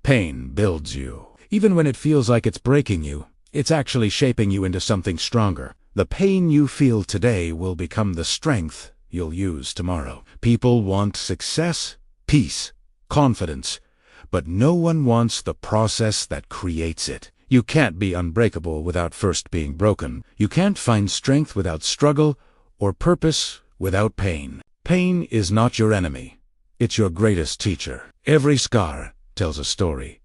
Pain builds you. Even when it feels like it's breaking you, it's actually shaping you into something stronger. The pain you feel today will become the strength you'll use tomorrow. People want success, peace, confidence, but no one wants the process that creates it. You can't be unbreakable without first being broken. You can't find strength without struggle, or purpose without pain. Pain is not your enemy. It's your greatest teacher. Every scar tells a story.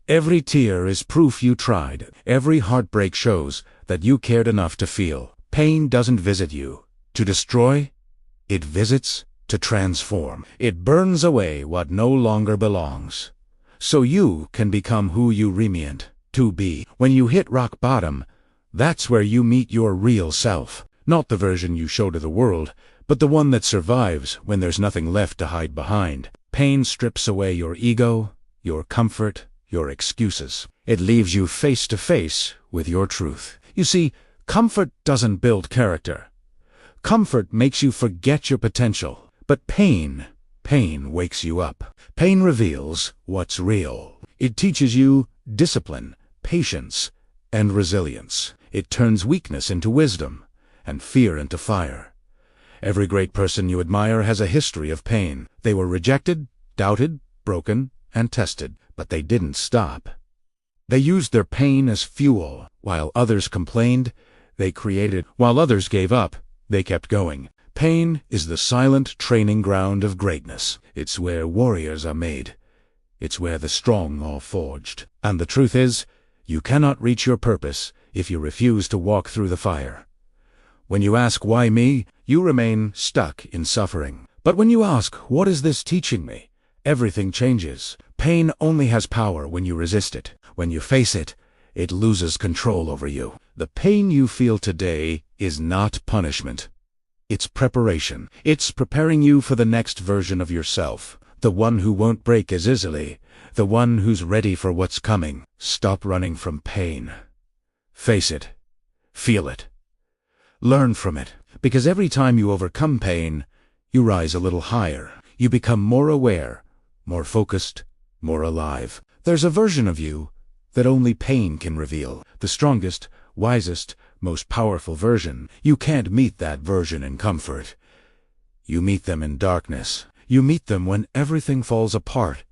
Every tear is proof you tried. Every heartbreak shows that you cared enough to feel. Pain doesn't visit you to destroy. It visits to transform. It burns away what no longer belongs, so you can become who you were meant to be. When you hit rock bottom, that's where you meet your real self. Not the version you show to the world, but the one that survives when there's nothing left to hide behind. Pain strips away your ego, your comfort, your excuses. It leaves you face to face with your truth. You see, comfort doesn't build character. Comfort makes you forget your potential. But pain wakes you up. Pain reveals what's real. It teaches you discipline, patience, and resilience. It turns weakness into wisdom, and fear into fire. Every great person you admire has a history of pain. They were rejected, doubted, broken, and tested, but they didn't stop. They used their pain as fuel. While others complained, they created. While others gave up, they kept going. Pain is the silent training ground of greatness. It's where warriors are made. It's where the strong are forged. And the truth is, you cannot reach your purpose if you refuse to walk through the fire. When you ask, why me, you remain stuck in suffering. But when you ask, what is this teaching me, everything changes. Pain only has power when you resist it. When you face it, it loses control over you. The pain you feel today is not punishment. It's preparation. It's preparing you for the next version of yourself. The one who won't break as easily. The one who's ready for what's coming. Stop running from pain. Face it. Feel it. Learn from it. Because every time you overcome pain, you rise a little higher. You become more aware, more focused, more alive. There's a version of you that only pain can reveal. The strongest, wisest, most powerful version. You can't meet that version in comfort. You meet them in darkness. You meet them when everything falls apart.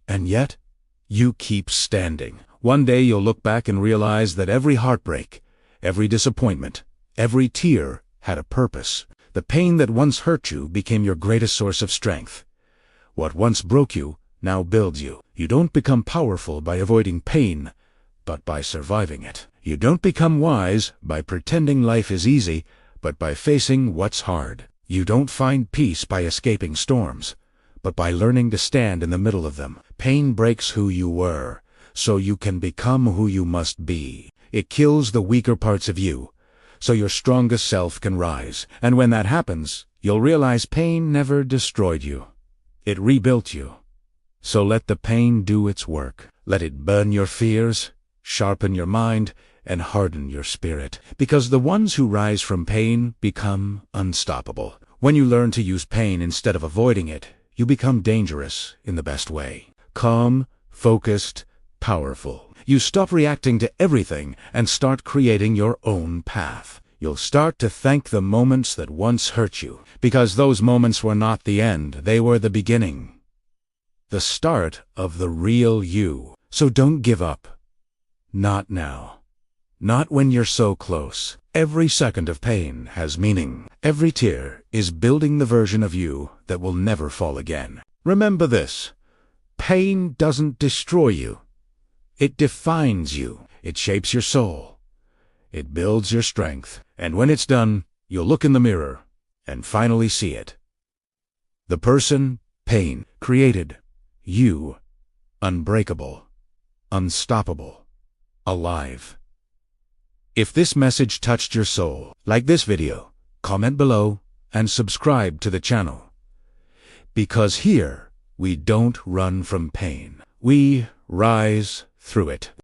And yet, you keep standing. One day you'll look back and realize that every heartbreak, every disappointment, every tear had a purpose. The pain that once hurt you became your greatest source of strength. What once broke you now builds you. You don't become powerful by avoiding pain, but by surviving it. You don't become wise by pretending life is easy, but by facing what's hard. You don't find peace by escaping storms, but by learning to stand in the middle of them. Pain breaks who you were, so you can become who you must be. It kills the weaker parts of you, so your strongest self can rise. And when that happens, you'll realize pain never destroyed you. It rebuilt you. So let the pain do its work. Let it burn your fears, sharpen your mind, and harden your spirit. Because the ones who rise from pain become unstoppable. When you learn to use pain instead of avoiding it, you become dangerous in the best way. Calm, focused, powerful. You stop reacting to everything and start creating your own path. You'll start to thank the moments that once hurt you, because those moments were not the end, they were the beginning. The start of the real you. So don't give up. Not now. Not when you're so close. Every second of pain has meaning. Every tear is building the version of you that will never fall again. Remember this. Pain doesn't destroy you. It defines you. It shapes your soul. It builds your strength. And when it's done, you'll look in the mirror and finally see it. The person pain created. You. Unbreakable. Unstoppable. Alive. If this message touched your soul, like this video, comment below, and subscribe to the channel. Because here, we don't run from pain. We rise through it.